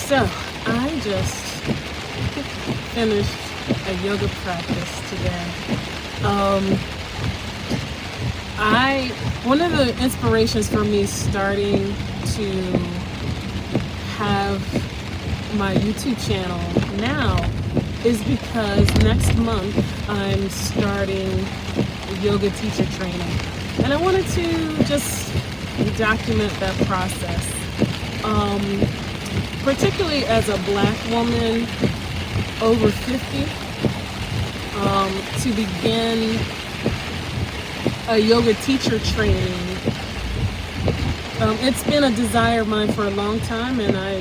So I just finished a yoga practice today. Um, One of the inspirations for me starting to have my YouTube channel now is because next month I'm starting yoga teacher training, and I wanted to just document that process. Particularly as a Black woman over 50, to begin a yoga teacher training. It's been a desire of mine for a long time, and I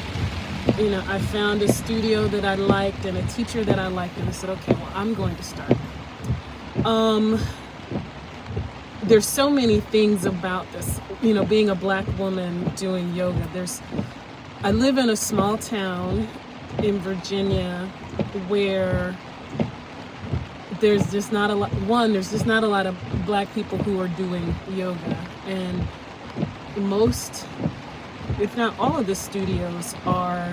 found a studio that I liked and a teacher that I liked, and I said, okay, well, I'm going to start. There's so many things about this, being a Black woman doing yoga. I live in a small town in Virginia where there's just not a lot of Black people who are doing yoga, and most, if not all of the studios are,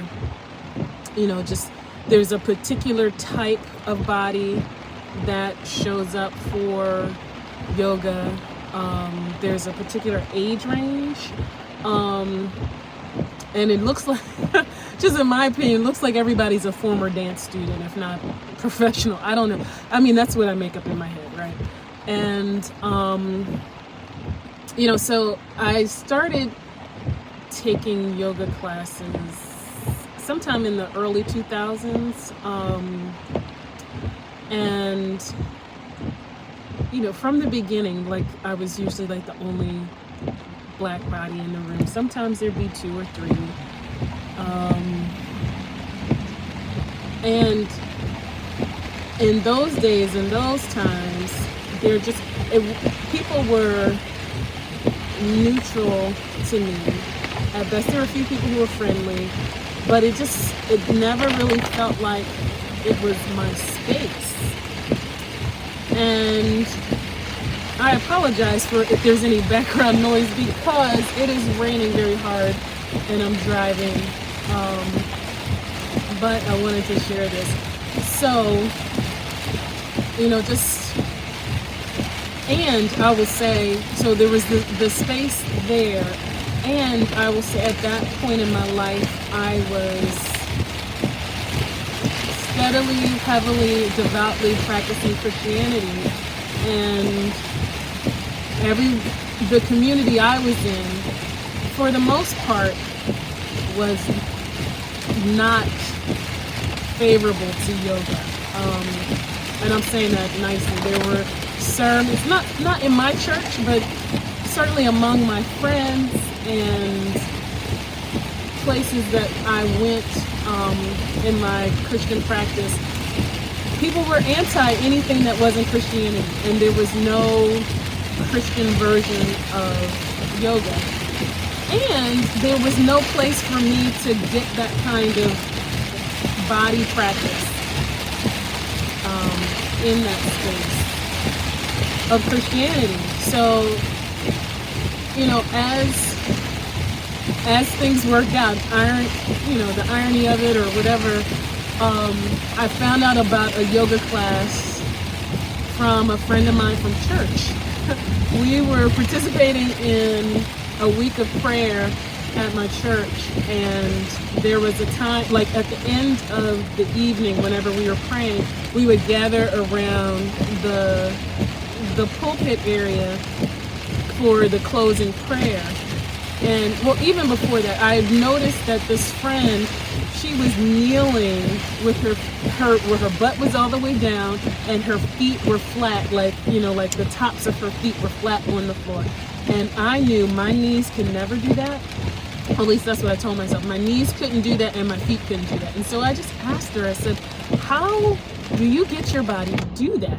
there's a particular type of body that shows up for yoga. There's a particular age range, and it looks like, just in my opinion, it looks like everybody's a former dance student, if not professional. I don't know. I mean, that's what I make up in my head, right? And, so I started taking yoga classes sometime in the early 2000s. And, from the beginning, like, I was usually like the only Black body in the room. Sometimes there'd be two or three. And in those days, in those times, people were neutral to me. At best, there were a few people who were friendly, but it never really felt like it was my space. And I apologize for if there's any background noise because it is raining very hard and I'm driving. But I wanted to share this. So, and I will say, so there was the space there, and I will say at that point in my life, I was steadily, heavily, devoutly practicing Christianity, and the community I was in, for the most part, was not favorable to yoga. And I'm saying that nicely. There were sermons, not in my church, but certainly among my friends and places that I went in my Christian practice. People were anti anything that wasn't Christianity, and there was no Christian version of yoga. And there was no place for me to get that kind of body practice in that space of Christianity. So, as things worked out, the irony of it or whatever, I found out about a yoga class from a friend of mine from church. We were participating in a week of prayer at my church, and there was a time, like at the end of the evening, whenever we were praying, we would gather around the pulpit area for the closing prayer. And well, even before that, I had noticed that this friend, she was kneeling with where her butt was all the way down and her feet were flat, like the tops of her feet were flat on the floor. And I knew my knees could never do that. At least that's what I told myself. My knees couldn't do that and my feet couldn't do that. And so I just asked her, I said, how do you get your body to do that?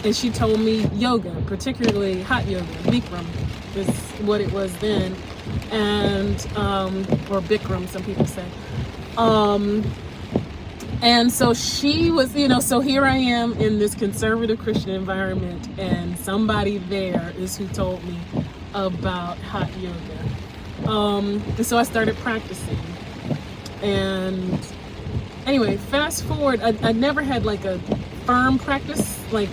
And she told me yoga, particularly hot yoga. Bikram is what it was then. And, or Bikram, some people say. And so she was, so here I am in this conservative Christian environment, and somebody there is who told me about hot yoga. And so I started practicing. And anyway, fast forward, I never had like a firm practice like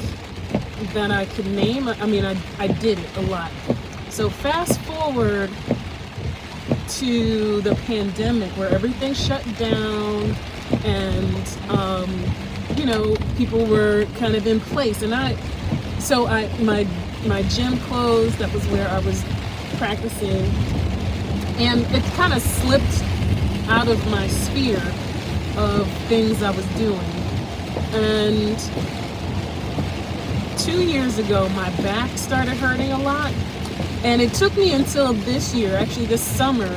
that I could name. I mean, I did it a lot. So fast forward to the pandemic where everything shut down and people were kind of in place, and my gym closed. That was where I was practicing, and it kind of slipped out of my sphere of things I was doing. And 2 years ago, my back started hurting a lot, and it took me until this year, actually this summer,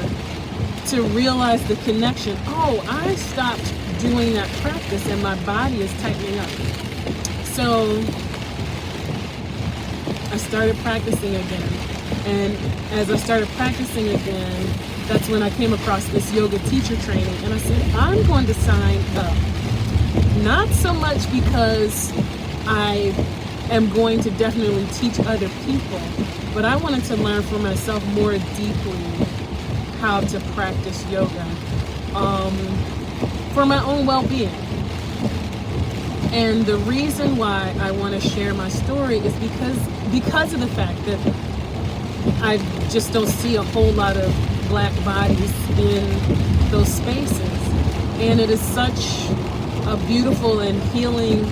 to realize the connection. Oh, I stopped doing that practice and my body is tightening up. So I started practicing again. And as I started practicing again, that's when I came across this yoga teacher training. And I said, I'm going to sign up. Not so much because I am going to definitely teach other people, but I wanted to learn for myself more deeply how to practice yoga for my own well-being. And the reason why I want to share my story is because of the fact that I just don't see a whole lot of Black bodies in those spaces. And it is such a beautiful and healing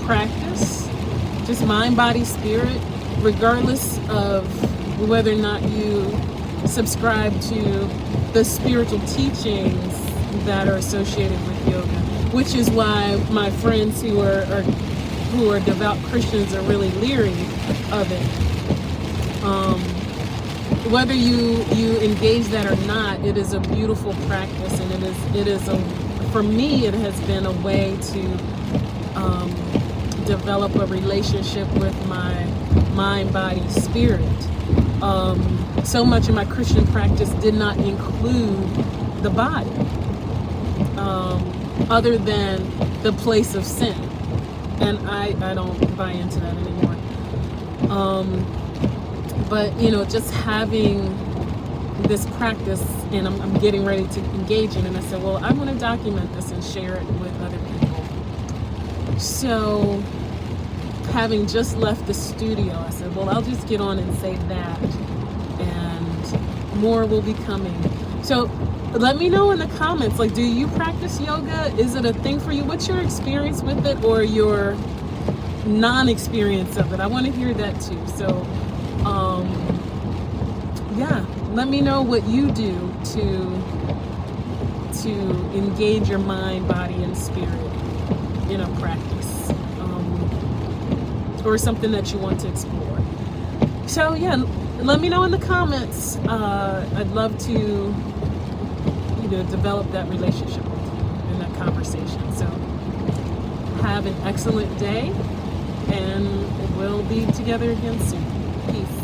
practice, just mind, body, spirit, regardless of whether or not you subscribe to the spiritual teachings that are associated with yoga, which is why my friends who are devout Christians are really leery of it. Whether you engage that or not, it is a beautiful practice, and for me, it has been a way to develop a relationship with my mind, body, spirit. So much of my Christian practice did not include the body, other than the place of sin. And I don't buy into that anymore. But, just having this practice, and I'm getting ready to engage in it, and I said, well, I want to document this and share it with other people. So, having just left the studio, I said, well, I'll just get on and say that, and more will be coming. So let me know in the comments, like, do you practice yoga? Is it a thing for you? What's your experience with it, or your non-experience of it? I want to hear that too. So yeah, let me know what you do to engage your mind, body, and spirit in a practice, or something that you want to explore. So yeah, let me know in the comments. I'd love to develop that relationship with you in that conversation. So have an excellent day, and we'll be together again soon. Peace.